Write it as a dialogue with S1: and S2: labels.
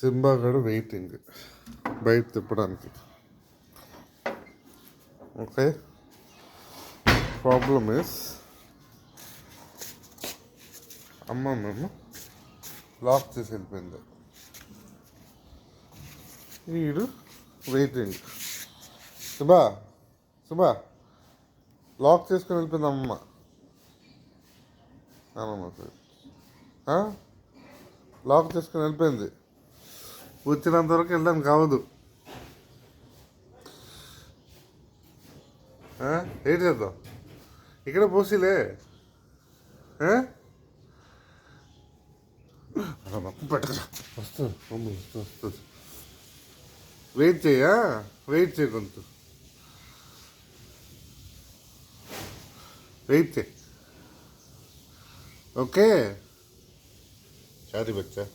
S1: Simba గడు waiting బయట తిప్పడానికి. ఓకే, ప్రాబ్లమ్ ఇస్ అమ్మ మేము లాక్ చేసి వెళ్ళిపోయింది. వీడు వెయిటింగ్. సుబా సుబా లాక్ చేసుకొని వెళ్ళిపోయింది అమ్మ. లాక్ చేసుకొని వెళ్ళిపోయింది. వచ్చినంత వరకు వెళ్ళడానికి కావదు. ఏంటి చేద్దాం? ఇక్కడ పోసిలే. పెట్టరా, వస్తుంది వస్తుంది. వెయిట్ వెయిట్ చేయ కొంత వెయిట్ చేయి. ఓకే, చారీ బచ్చా.